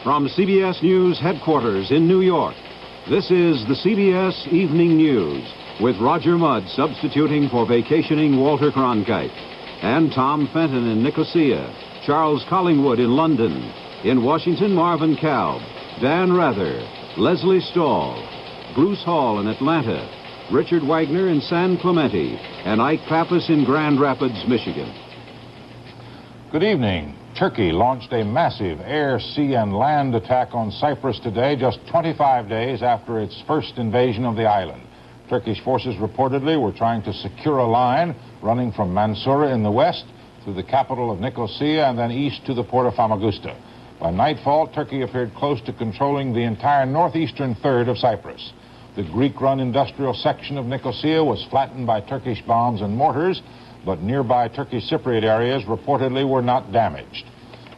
From CBS News headquarters in New York, this is the CBS Evening News with Roger Mudd substituting for vacationing Walter Cronkite, and Tom Fenton in Nicosia, Charles Collingwood in London, in Washington, Marvin Kalb, Dan Rather, Leslie Stahl, Bruce Hall in Atlanta, Richard Wagner in San Clemente, and Ike Pappas in Grand Rapids, Michigan. Good evening. Turkey launched a massive air, sea, and land attack on Cyprus today, just 25 days after its first invasion of the island. Turkish forces reportedly were trying to secure a line running from Mansoura in the west through the capital of Nicosia and then east to the port of Famagusta. By nightfall, Turkey appeared close to controlling the entire northeastern third of Cyprus. The Greek-run industrial section of Nicosia was flattened by Turkish bombs and mortars, but nearby Turkish Cypriot areas reportedly were not damaged.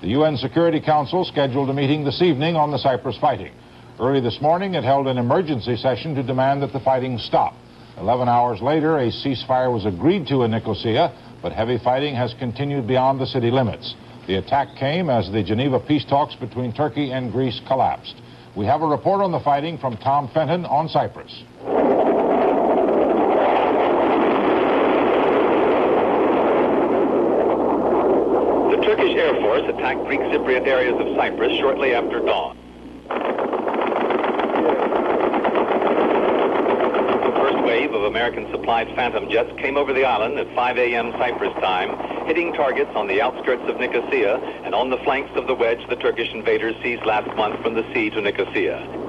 The UN Security Council scheduled a meeting this evening on the Cyprus fighting. Early this morning, it held an emergency session to demand that the fighting stop. 11 hours later, a ceasefire was agreed to in Nicosia, but heavy fighting has continued beyond the city limits. The attack came as the Geneva peace talks between Turkey and Greece collapsed. We have a report on the fighting from Tom Fenton on Cyprus. The Turkish Air Force attacked Greek Cypriot areas of Cyprus shortly after dawn. The first wave of American-supplied Phantom jets came over the island at 5 a.m. Cyprus time, hitting targets on the outskirts of Nicosia and on the flanks of the wedge the Turkish invaders seized last month from the sea to Nicosia.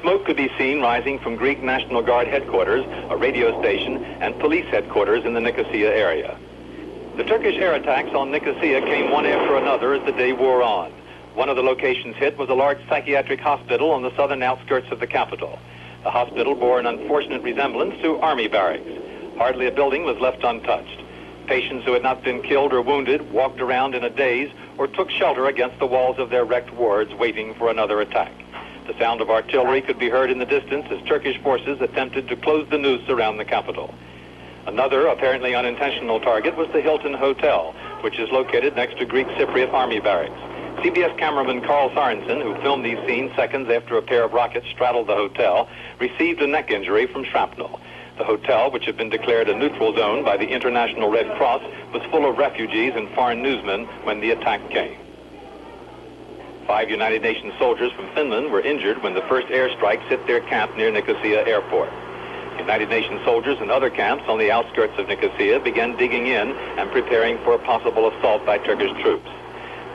Smoke could be seen rising from Greek National Guard headquarters, a radio station, and police headquarters in the Nicosia area. The Turkish air attacks on Nicosia came one after another as the day wore on. One of the locations hit was a large psychiatric hospital on the southern outskirts of the capital. The hospital bore an unfortunate resemblance to army barracks. Hardly a building was left untouched. Patients who had not been killed or wounded walked around in a daze or took shelter against the walls of their wrecked wards waiting for another attack. The sound of artillery could be heard in the distance as Turkish forces attempted to close the noose around the capital. Another apparently unintentional target was the Hilton Hotel, which is located next to Greek Cypriot army barracks. CBS cameraman Carl Sorensen, who filmed these scenes seconds after a pair of rockets straddled the hotel, received a neck injury from shrapnel. The hotel, which had been declared a neutral zone by the International Red Cross, was full of refugees and foreign newsmen when the attack came. 5 United Nations soldiers from Finland were injured when the first airstrikes hit their camp near Nicosia Airport. United Nations soldiers in other camps on the outskirts of Nicosia began digging in and preparing for a possible assault by Turkish troops.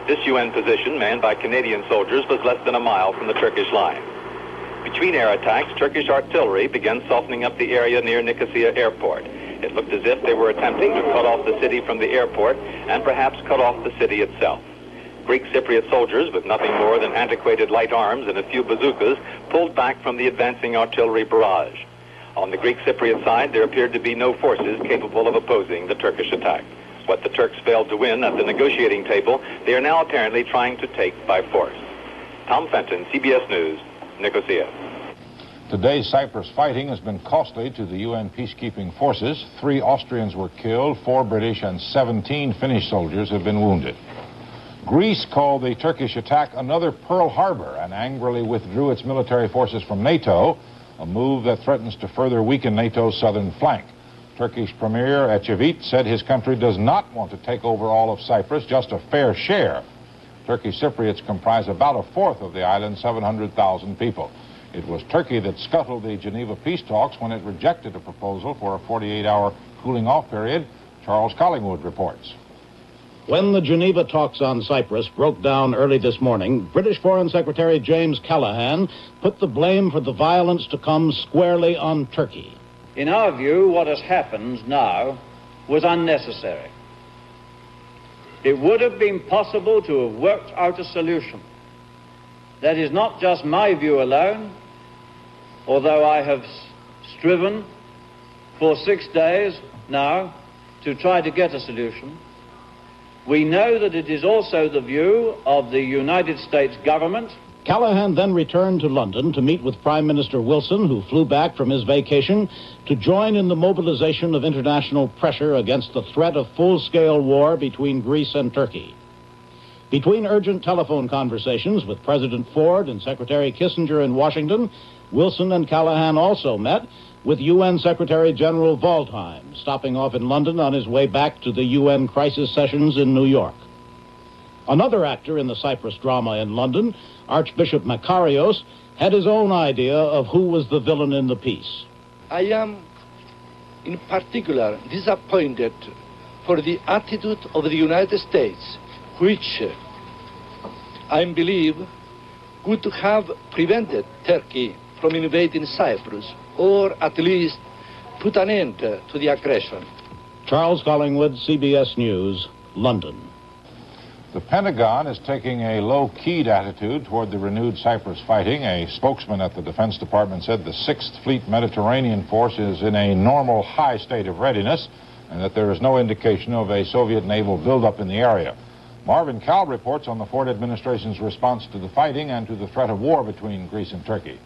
This UN position, manned by Canadian soldiers, was less than a mile from the Turkish line. Between air attacks, Turkish artillery began softening up the area near Nicosia Airport. It looked as if they were attempting to cut off the city from the airport and perhaps cut off the city itself. Greek Cypriot soldiers, with nothing more than antiquated light arms and a few bazookas, pulled back from the advancing artillery barrage. On the Greek Cypriot side, there appeared to be no forces capable of opposing the Turkish attack. What the Turks failed to win at the negotiating table, they are now apparently trying to take by force. Tom Fenton, CBS News, Nicosia. Today's Cyprus fighting has been costly to the UN peacekeeping forces. 3 Austrians were killed, 4 British and 17 Finnish soldiers have been wounded. Greece called the Turkish attack another Pearl Harbor and angrily withdrew its military forces from NATO, a move that threatens to further weaken NATO's southern flank. Turkish Premier Ecevit said his country does not want to take over all of Cyprus, just a fair share. Turkish Cypriots comprise about a fourth of the island's 700,000 people. It was Turkey that scuttled the Geneva peace talks when it rejected a proposal for a 48-hour cooling-off period. Charles Collingwood reports. When the Geneva talks on Cyprus broke down early this morning, British Foreign Secretary James Callaghan put the blame for the violence to come squarely on Turkey. In our view, what has happened now was unnecessary. It would have been possible to have worked out a solution. That is not just my view alone, although I have striven for 6 days now to try to get a solution. We know that it is also the view of the United States government Callahan then returned to London to meet with Prime Minister Wilson, who flew back from his vacation to join in the mobilization of international pressure against the threat of full-scale war between Greece and Turkey. Between urgent telephone conversations with President Ford and Secretary Kissinger in Washington, Wilson and Callahan also met with UN Secretary General Waldheim, stopping off in London on his way back to the UN crisis sessions in New York. Another actor in the Cyprus drama in London, Archbishop Makarios, had his own idea of who was the villain in the piece. I am, in particular, disappointed for the attitude of the United States, which I believe would have prevented Turkey from invading Cyprus, or at least put an end to the aggression. Charles Collingwood, CBS News, London. The Pentagon is taking a low-keyed attitude toward the renewed Cyprus fighting. A spokesman at the Defense Department said the 6th Fleet Mediterranean Force is in a normal high state of readiness and that there is no indication of a Soviet naval buildup in the area. Marvin Kalb reports on the Ford administration's response to the fighting and to the threat of war between Greece and Turkey.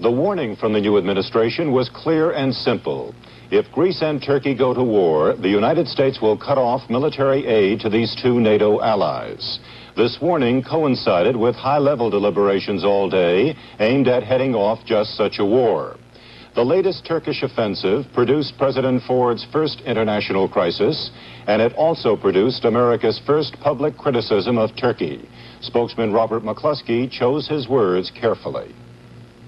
The warning from the new administration was clear and simple. If Greece and Turkey go to war, the United States will cut off military aid to these two NATO allies. This warning coincided with high-level deliberations all day aimed at heading off just such a war. The latest Turkish offensive produced President Ford's first international crisis, and it also produced America's first public criticism of Turkey. Spokesman Robert McCluskey chose his words carefully.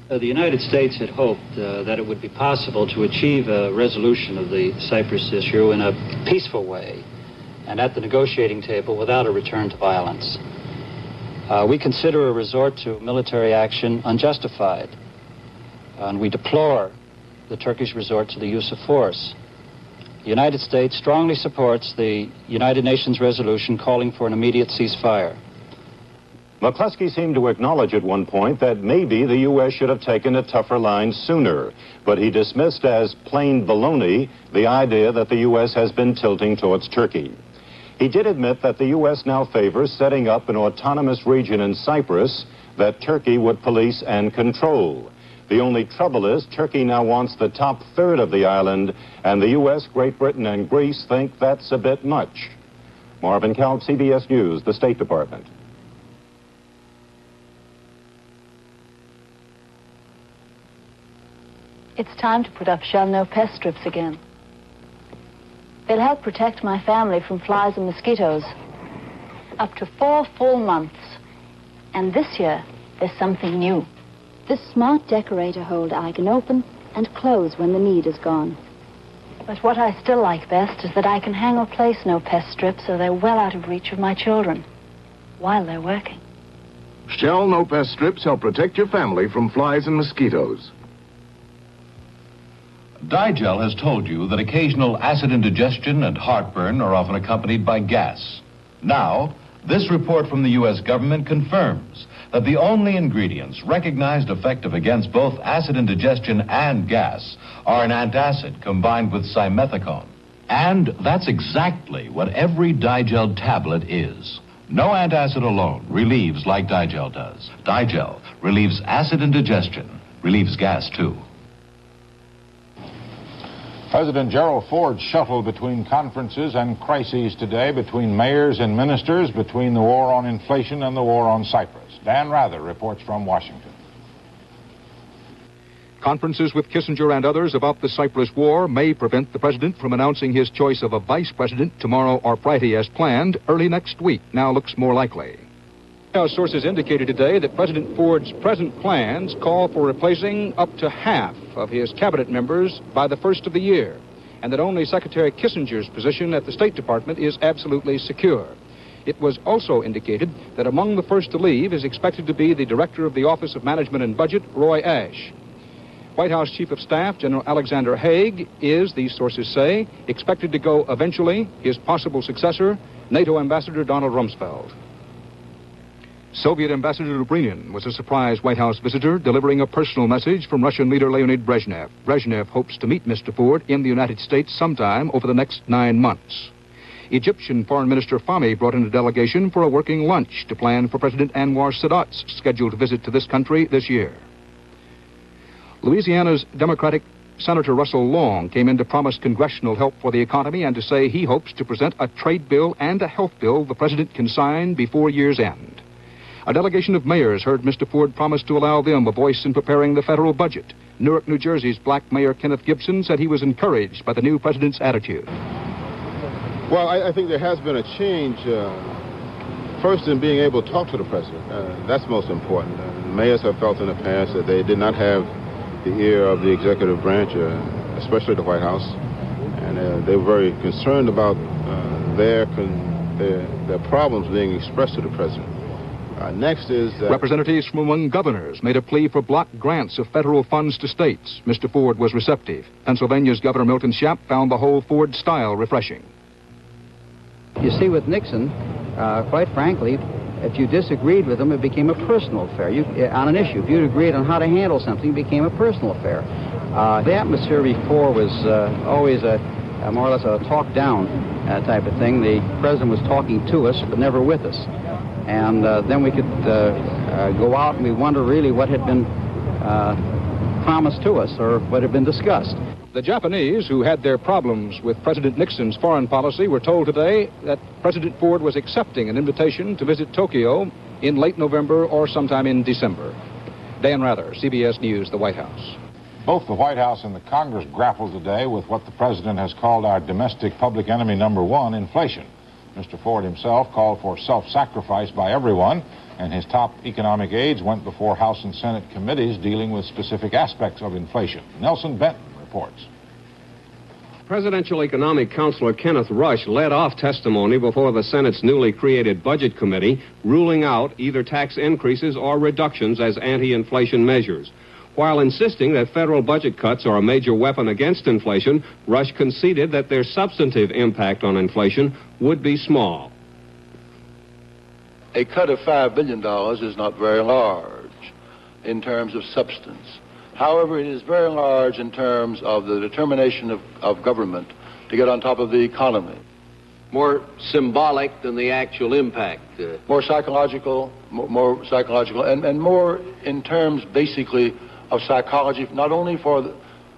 The United States had hoped that it would be possible to achieve a resolution of the Cyprus issue in a peaceful way and at the negotiating table without a return to violence. We consider a resort to military action unjustified, and we deplore the Turkish resort to the use of force. The United States strongly supports the United Nations resolution calling for an immediate ceasefire. McCluskey seemed to acknowledge at one point that maybe the U.S. should have taken a tougher line sooner, but he dismissed as plain baloney the idea that the U.S. has been tilting towards Turkey. He did admit that the U.S. now favors setting up an autonomous region in Cyprus that Turkey would police and control. The only trouble is Turkey now wants the top third of the island, and the U.S., Great Britain, and Greece think that's a bit much. Marvin Kalb, CBS News, the State Department. It's time to put up shell-no pest strips again. They'll help protect my family from flies and mosquitoes. Up to 4 full months. And this year, there's something new. This smart decorator holder I can open and close when the need is gone. But what I still like best is that I can hang or place no pest strips so they're well out of reach of my children while they're working. Shell No Pest strips help protect your family from flies and mosquitoes. Digel has told you that occasional acid indigestion and heartburn are often accompanied by gas. Now, this report from the U.S. government confirms that the only ingredients recognized effective against both acid indigestion and gas are an antacid combined with simethicone. And that's exactly what every Digel tablet is. No antacid alone relieves like Digel does. Digel relieves acid indigestion, relieves gas too. President Gerald Ford shuttled between conferences and crises today, between mayors and ministers, between the war on inflation and the war on Cyprus. Dan Rather reports from Washington. Conferences with Kissinger and others about the Cyprus war may prevent the president from announcing his choice of a vice president tomorrow or Friday as planned. Early next week now looks more likely. Our sources indicated today that President Ford's present plans call for replacing up to half of his cabinet members by the first of the year, and that only Secretary Kissinger's position at the State Department is absolutely secure. It was also indicated that among the first to leave is expected to be the Director of the Office of Management and Budget, Roy Ash. White House Chief of Staff General Alexander Haig is, these sources say, expected to go eventually. His possible successor, NATO Ambassador Donald Rumsfeld. Soviet Ambassador Dobrynin was a surprise White House visitor, delivering a personal message from Russian leader Leonid Brezhnev. Brezhnev hopes to meet Mr. Ford in the United States sometime over the next 9 months. Egyptian Foreign Minister Fahmy brought in a delegation for a working lunch to plan for President Anwar Sadat's scheduled visit to this country this year. Louisiana's Democratic Senator Russell Long came in to promise congressional help for the economy and to say he hopes to present a trade bill and a health bill the president can sign before year's end. A delegation of mayors heard Mr. Ford promise to allow them a voice in preparing the federal budget. Newark, New Jersey's black mayor Kenneth Gibson said he was encouraged by the new president's attitude. Well, I think there has been a change, first in being able to talk to the president. That's most important. Mayors have felt in the past that they did not have the ear of the executive branch, especially the White House, and they were very concerned about their problems being expressed to the president. Next is... Representatives from among governors made a plea for block grants of federal funds to states. Mr. Ford was receptive. Pennsylvania's Governor Milton Schaap found the whole Ford style refreshing. You see, with Nixon, quite frankly, if you disagreed with him, it became a personal affair. On an issue, if you agreed on how to handle something, it became a personal affair. The atmosphere before was always more or less a talk-down type of thing. The president was talking to us, but never with us. And then we could go out and we wonder really what had been promised to us or what had been discussed. The Japanese, who had their problems with President Nixon's foreign policy, were told today that President Ford was accepting an invitation to visit Tokyo in late November or sometime in December. Dan Rather, CBS News, the White House. Both the White House and the Congress grappled today with what the president has called our domestic public enemy number one, inflation. Mr. Ford himself called for self-sacrifice by everyone, and his top economic aides went before House and Senate committees dealing with specific aspects of inflation. Nelson Benton reports. Presidential Economic Counselor Kenneth Rush led off testimony before the Senate's newly created Budget Committee, ruling out either tax increases or reductions as anti-inflation measures. While insisting that federal budget cuts are a major weapon against inflation, Rush conceded that their substantive impact on inflation would be small. A cut of $5 billion is not very large in terms of substance. However, it is very large in terms of the determination of government to get on top of the economy. More symbolic than the actual impact. More psychological, and more in terms, basically, of psychology, not only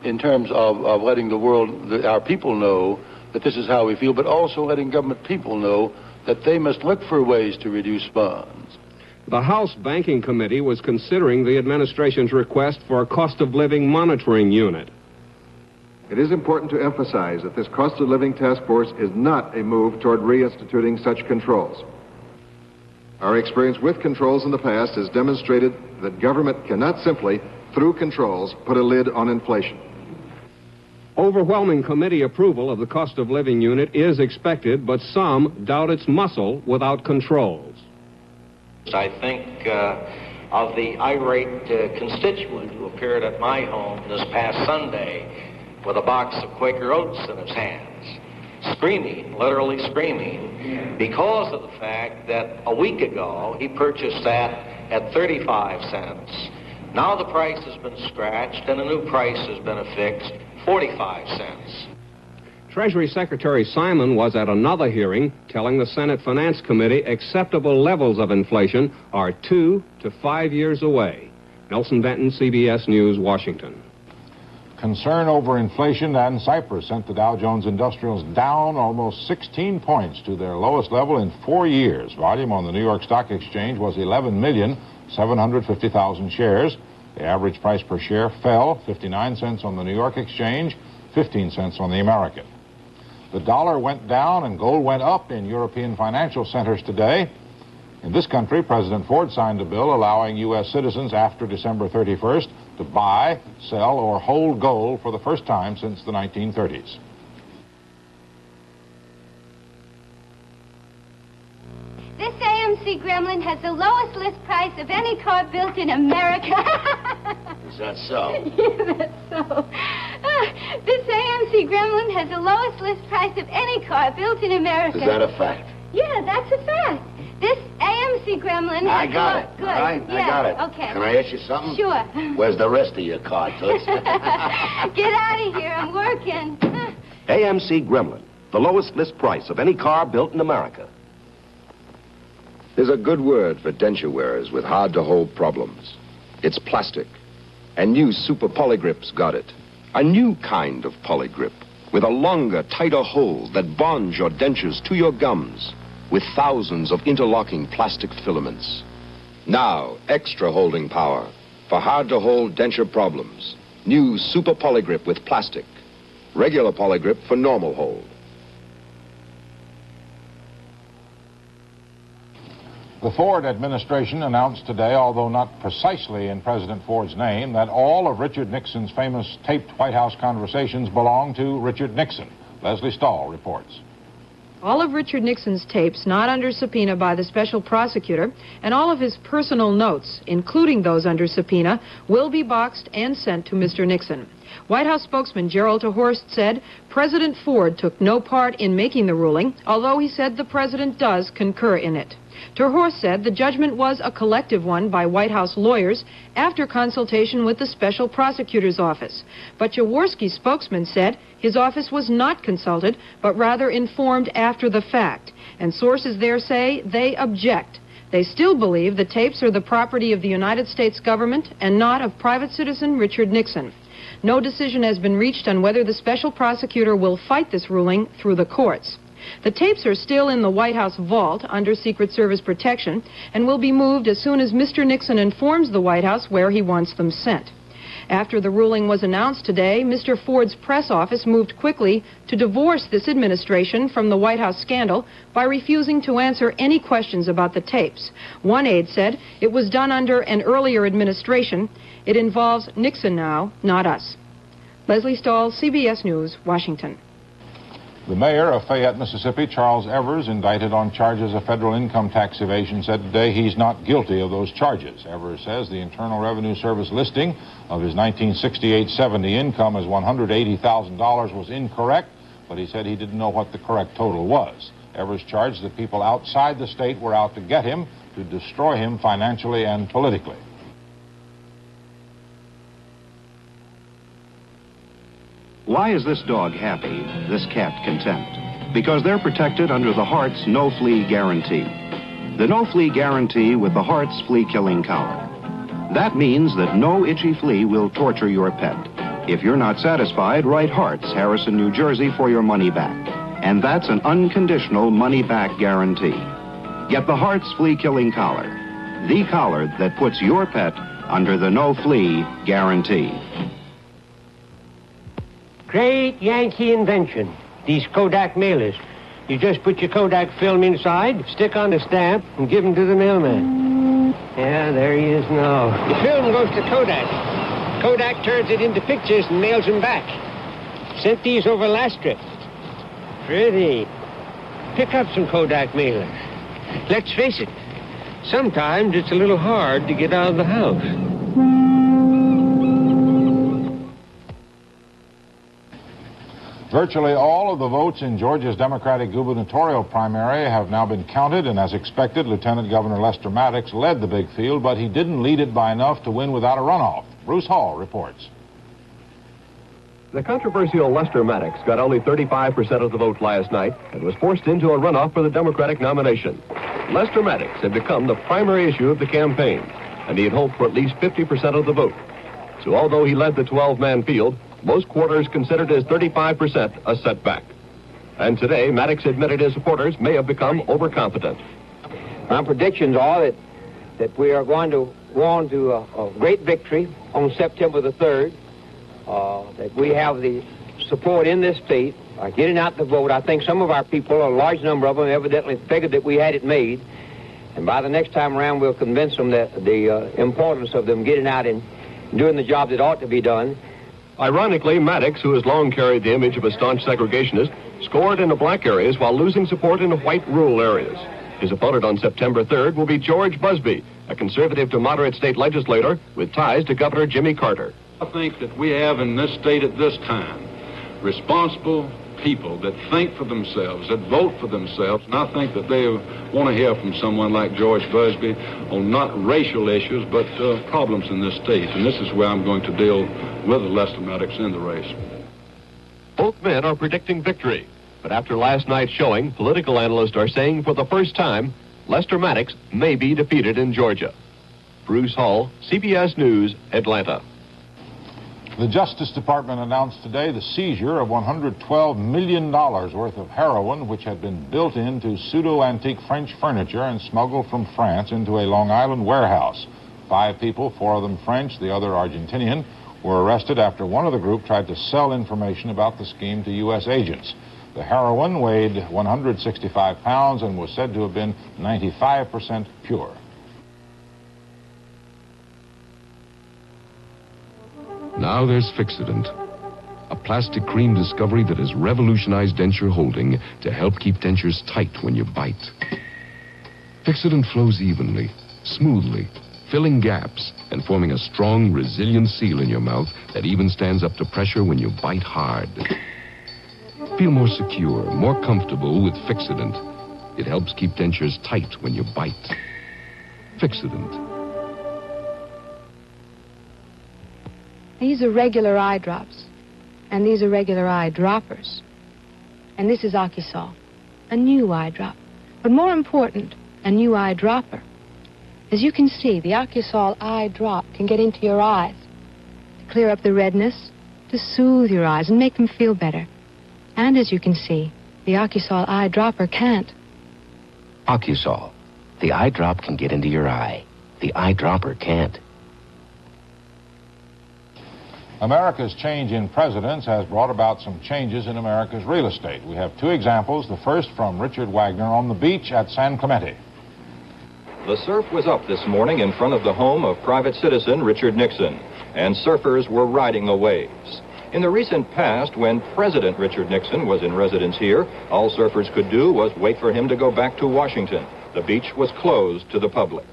in terms of letting the world, our people know that this is how we feel, but also letting government people know that they must look for ways to reduce funds. The House Banking Committee was considering the administration's request for a cost of living monitoring unit. It is important to emphasize that this cost of living task force is not a move toward reinstituting such controls. Our experience with controls in the past has demonstrated that government cannot simply, through controls, put a lid on inflation. Overwhelming committee approval of the cost of living unit is expected, but some doubt its muscle without controls. I think of the irate constituent who appeared at my home this past Sunday with a box of Quaker Oats in his hands, screaming, literally screaming, because of the fact that a week ago he purchased that at 35 cents. Now the price has been scratched and a new price has been affixed, 45 cents. Treasury Secretary Simon was at another hearing telling the Senate Finance Committee acceptable levels of inflation are 2 to 5 years away. Nelson Benton, CBS News, Washington. Concern over inflation and Cyprus sent the Dow Jones Industrials down almost 16 points to their lowest level in 4 years. Volume on the New York Stock Exchange was 11,750,000 shares. The average price per share fell 59 cents on the New York Exchange, 15 cents on the American. The dollar went down and gold went up in European financial centers today. In this country, President Ford signed a bill allowing U.S. citizens after December 31st to buy, sell, or hold gold for the first time since the 1930s. This AMC Gremlin has the lowest list price of any car built in America. Is that so? Yeah, that's so. This AMC Gremlin has the lowest list price of any car built in America. Is that a fact? Yeah, that's a fact. This AMC Gremlin I got it. Good. All right, yeah, I got it. Okay. Can I ask you something? Sure. Where's the rest of your car, Toots? Get out of here. I'm working. AMC Gremlin, the lowest list price of any car built in America. There's a good word for denture wearers with hard-to-hold problems. It's plastic. And new Super Polygrip's got it. A new kind of polygrip with a longer, tighter hold that bonds your dentures to your gums with thousands of interlocking plastic filaments. Now, extra holding power for hard-to-hold denture problems. New Super Polygrip with plastic. Regular Polygrip for normal hold. The Ford administration announced today, although not precisely in President Ford's name, that all of Richard Nixon's famous taped White House conversations belong to Richard Nixon. Leslie Stahl reports. All of Richard Nixon's tapes not under subpoena by the special prosecutor and all of his personal notes, including those under subpoena, will be boxed and sent to Mr. Nixon. White House spokesman Gerald Horst said President Ford took no part in making the ruling, although he said the president does concur in it. Horst said the judgment was a collective one by White House lawyers after consultation with the special prosecutor's office. But Jaworski's spokesman said his office was not consulted, but rather informed after the fact. And sources there say they object. They still believe the tapes are the property of the United States government and not of private citizen Richard Nixon. No decision has been reached on whether the special prosecutor will fight this ruling through the courts. The tapes are still in the White House vault under Secret Service protection and will be moved as soon as Mr. Nixon informs the White House where he wants them sent. After the ruling was announced today, Mr. Ford's press office moved quickly to divorce this administration from the White House scandal by refusing to answer any questions about the tapes. One aide said it was done under an earlier administration. It involves Nixon now, not us. Leslie Stahl, CBS News, Washington. The mayor of Fayette, Mississippi, Charles Evers, indicted on charges of federal income tax evasion, said today he's not guilty of those charges. Evers says the Internal Revenue Service listing of his 1968-70 income as $180,000 was incorrect, but he said he didn't know what the correct total was. Evers charged that people outside the state were out to get him, to destroy him financially and politically. Why is this dog happy, this cat content? Because they're protected under the Hart's no-flea guarantee. The no-flea guarantee with the Hart's flea-killing collar. That means that no itchy flea will torture your pet. If you're not satisfied, write Hart's, Harrison, New Jersey, for your money back. And that's an unconditional money-back guarantee. Get the Hart's flea-killing collar. The collar that puts your pet under the no-flea guarantee. Great Yankee invention, these Kodak mailers. You just put your Kodak film inside, stick on the stamp, and give them to the mailman. Yeah, there he is now. The film goes to Kodak. Kodak turns it into pictures and mails them back. Sent these over last trip. Pretty. Pick up some Kodak mailers. Let's face it, sometimes it's a little hard to get out of the house. Virtually all of the votes in Georgia's Democratic gubernatorial primary have now been counted, and as expected, Lieutenant Governor Lester Maddox led the big field, but he didn't lead it by enough to win without a runoff. Bruce Hall reports. The controversial Lester Maddox got only 35% of the vote last night and was forced into a runoff for the Democratic nomination. Lester Maddox had become the primary issue of the campaign, and he had hoped for at least 50% of the vote. So although he led the 12-man field, most quarters considered his 35% a setback. And today, Maddox admitted his supporters may have become overconfident. My predictions are that we are going to go on to a great victory on September the 3rd, that we have the support in this state, getting out the vote. I think some of our people, a large number of them, evidently figured that we had it made. And by the next time around, we'll convince them that the importance of them getting out and doing the job that ought to be done. Ironically, Maddox, who has long carried the image of a staunch segregationist, scored in the black areas while losing support in the white rural areas. His opponent on September 3rd will be George Busby, a conservative to moderate state legislator with ties to Governor Jimmy Carter. I think that we have in this state at this time responsible people that think for themselves, that vote for themselves, and I think that they want to hear from someone like George Busby on not racial issues, but problems in this state. And this is where I'm going to deal with Lester Maddox in the race. Both men are predicting victory. But after last night's showing, political analysts are saying for the first time, Lester Maddox may be defeated in Georgia. Bruce Hall, CBS News, Atlanta. The Justice Department announced today the seizure of $112 million worth of heroin, which had been built into pseudo-antique French furniture and smuggled from France into a Long Island warehouse. 5 people, 4 of them French, the other Argentinian, were arrested after one of the group tried to sell information about the scheme to U.S. agents. The heroin weighed 165 pounds and was said to have been 95% pure. Now there's Fixodent, a plastic cream discovery that has revolutionized denture holding to help keep dentures tight when you bite. Fixodent flows evenly, smoothly, filling gaps and forming a strong, resilient seal in your mouth that even stands up to pressure when you bite hard. Feel more secure, more comfortable with Fixodent. It helps keep dentures tight when you bite. Fixodent. These are regular eye drops, and these are regular eye droppers. And this is Ocusol, a new eye drop, but more important, a new eye dropper. As you can see, the Ocusol eye drop can get into your eyes to clear up the redness, to soothe your eyes and make them feel better. And as you can see, the Ocusol eye dropper can't. Ocusol. The eye drop can get into your eye. The eye dropper can't. America's change in presidents has brought about some changes in America's real estate. We have 2 examples. The first from Richard Wagner on the beach at San Clemente. The surf was up this morning in front of the home of private citizen Richard Nixon, and surfers were riding the waves. In the recent past, when President Richard Nixon was in residence here, all surfers could do was wait for him to go back to Washington. The beach was closed to the public.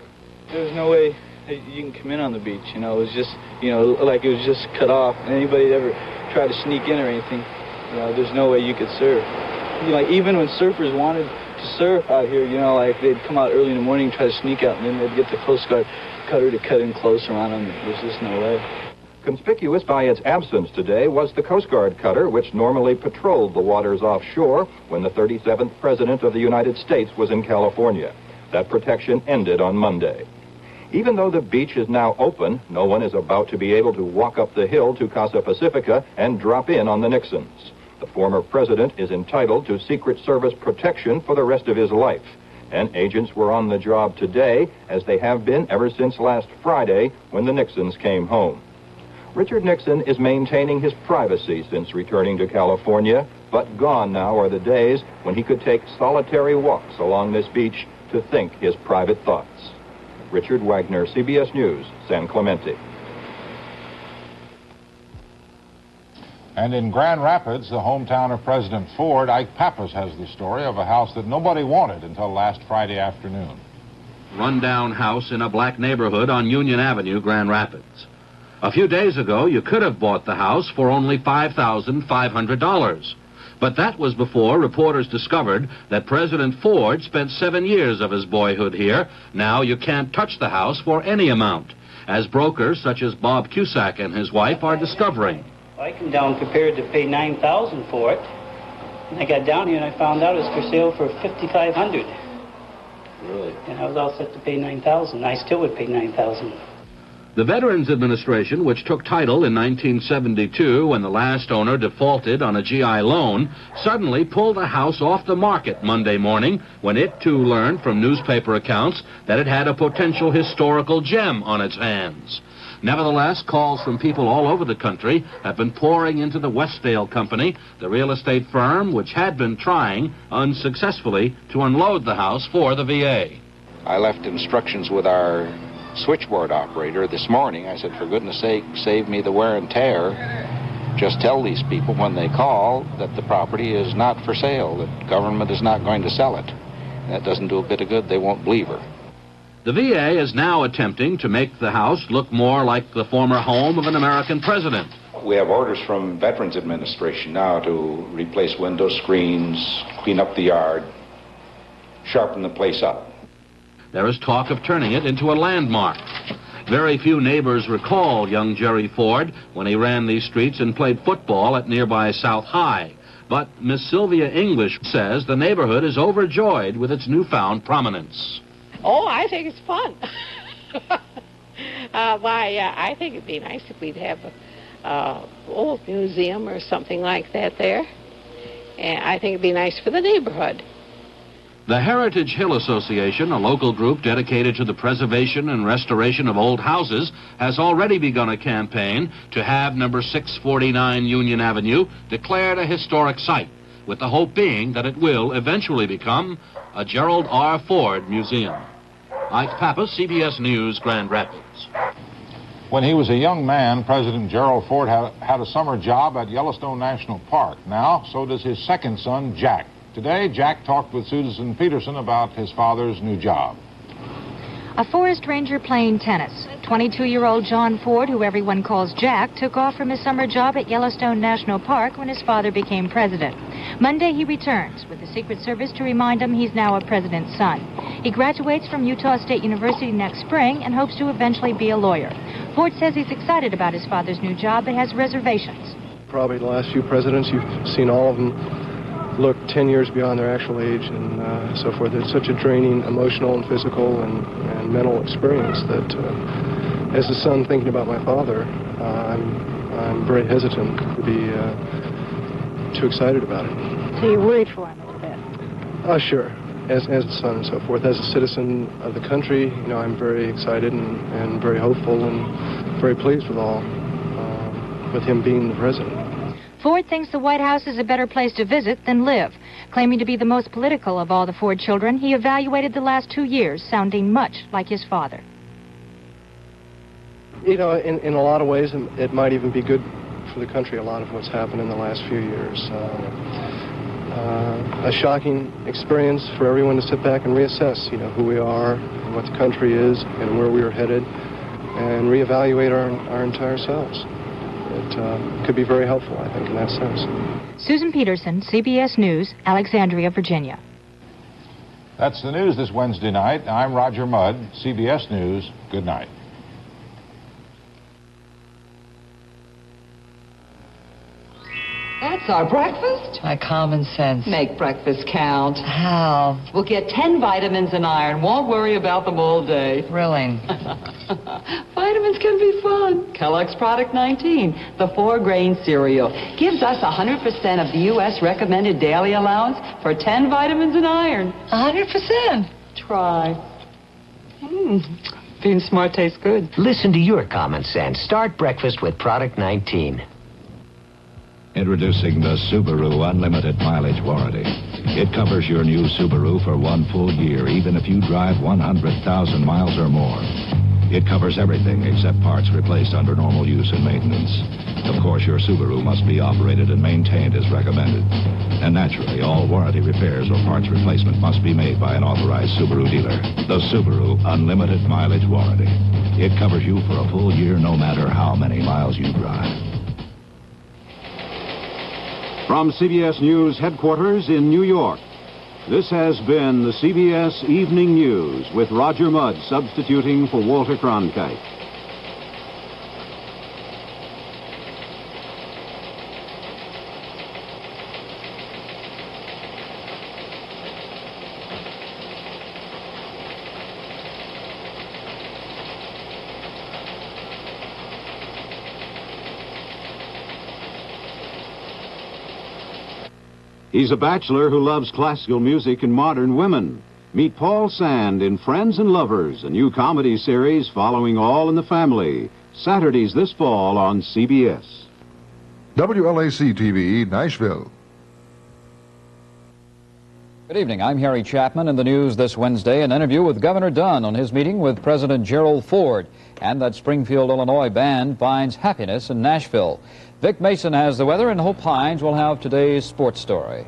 There's no way you can come in on the beach, you know. It was just, you know, like it was just cut off. And anybody that ever tried to sneak in or anything, you know, there's no way you could surf. You know, like even when surfers wanted to surf out here, you know, like they'd come out early in the morning and try to sneak out, and then they'd get the Coast Guard cutter to cut in closer on them. There's just no way. Conspicuous by its absence today was the Coast Guard cutter, which normally patrolled the waters offshore when the 37th President of the United States was in California. That protection ended on Monday. Even though the beach is now open, no one is about to be able to walk up the hill to Casa Pacifica and drop in on the Nixons. The former president is entitled to Secret Service protection for the rest of his life. And agents were on the job today, as they have been ever since last Friday when the Nixons came home. Richard Nixon is maintaining his privacy since returning to California, but gone now are the days when he could take solitary walks along this beach to think his private thoughts. Richard Wagner, CBS News, San Clemente. And in Grand Rapids, the hometown of President Ford, Ike Pappas has the story of a house that nobody wanted until last Friday afternoon. Rundown house in a black neighborhood on Union Avenue, Grand Rapids. A few days ago, you could have bought the house for only $5,500. But that was before reporters discovered that President Ford spent 7 years of his boyhood here. Now you can't touch the house for any amount, as brokers such as Bob Cusack and his wife are discovering. I came down prepared to pay $9,000 for it. And I got down here and I found out it was for sale for $5,500. Really? And I was all set to pay $9,000. I still would pay $9,000. The Veterans Administration, which took title in 1972 when the last owner defaulted on a GI loan, suddenly pulled the house off the market Monday morning when it too learned from newspaper accounts that it had a potential historical gem on its hands. Nevertheless, calls from people all over the country have been pouring into the Westdale Company, the real estate firm which had been trying, unsuccessfully, to unload the house for the VA. I left instructions with our switchboard operator this morning. I said, for goodness sake, save me the wear and tear. Just tell these people when they call that the property is not for sale, that government is not going to sell it. That doesn't do a bit of good. They won't believe her. The VA is now attempting to make the house look more like the former home of an American president. We have orders from Veterans Administration now to replace window screens, clean up the yard, sharpen the place up. There is talk of turning it into a landmark. Very few neighbors recall young Jerry Ford when he ran these streets and played football at nearby South High. But Miss Sylvia English says the neighborhood is overjoyed with its newfound prominence. Oh, I think it's fun. I think it'd be nice if we'd have a old museum or something like that there. And I think it'd be nice for the neighborhood. The Heritage Hill Association, a local group dedicated to the preservation and restoration of old houses, has already begun a campaign to have number 649 Union Avenue declared a historic site, with the hope being that it will eventually become a Gerald R. Ford Museum. Ike Pappas, CBS News, Grand Rapids. When he was a young man, President Gerald Ford had a summer job at Yellowstone National Park. Now, so does his second son, Jack. Today, Jack talked with Susan Peterson about his father's new job. A forest ranger playing tennis. 22-year-old John Ford, who everyone calls Jack, took off from his summer job at Yellowstone National Park when his father became president. Monday, he returns with the Secret Service to remind him he's now a president's son. He graduates from Utah State University next spring and hopes to eventually be a lawyer. Ford says he's excited about his father's new job but has reservations. Probably the last few presidents, you've seen all of them look 10 years beyond their actual age and so forth. It's such a draining emotional and physical and mental experience that as a son thinking about my father, I'm very hesitant to be too excited about it. So you're worried for him a little bit? Sure. As a son and so forth. As a citizen of the country, you know, I'm very excited and very hopeful and very pleased with all, with him being the president. Ford thinks the White House is a better place to visit than live. Claiming to be the most political of all the Ford children, he evaluated the last 2 years, sounding much like his father. You know, in a lot of ways, it might even be good for the country, a lot of what's happened in the last few years. A shocking experience for everyone to sit back and reassess, you know, who we are, and what the country is, and where we are headed, and reevaluate our entire selves. It could be very helpful, I think, in that sense. Susan Peterson, CBS News, Alexandria, Virginia. That's the news this Wednesday night. I'm Roger Mudd, CBS News. Good night. That's our breakfast? My common sense. Make breakfast count. How? We'll get 10 vitamins and iron. Won't worry about them all day. Thrilling. Vitamins can be fun. Kellogg's Product 19, the 4-grain cereal, gives us 100% of the U.S. recommended daily allowance for 10 vitamins and iron. 100%? Try. Being smart tastes good. Listen to your common sense. Start breakfast with Product 19. Introducing the Subaru Unlimited Mileage Warranty. It covers your new Subaru for 1 full year, even if you drive 100,000 miles or more. It covers everything except parts replaced under normal use and maintenance. Of course, your Subaru must be operated and maintained as recommended. And naturally, all warranty repairs or parts replacement must be made by an authorized Subaru dealer. The Subaru Unlimited Mileage Warranty. It covers you for a full year no matter how many miles you drive. From CBS News headquarters in New York, this has been the CBS Evening News with Roger Mudd substituting for Walter Cronkite. He's a bachelor who loves classical music and modern women. Meet Paul Sand in Friends and Lovers, a new comedy series following All in the Family. Saturdays this fall on CBS. WLAC-TV, Nashville. Good evening. I'm Harry Chapman. In the news this Wednesday, an interview with Governor Dunn on his meeting with President Gerald Ford, and that Springfield, Illinois band finds happiness in Nashville. Vic Mason has the weather, and Hope Hines will have today's sports story.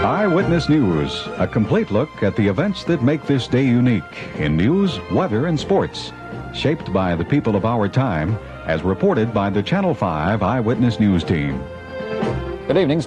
Eyewitness News, a complete look at the events that make this day unique in news, weather, and sports, shaped by the people of our time, as reported by the Channel 5 Eyewitness News team. Good evening.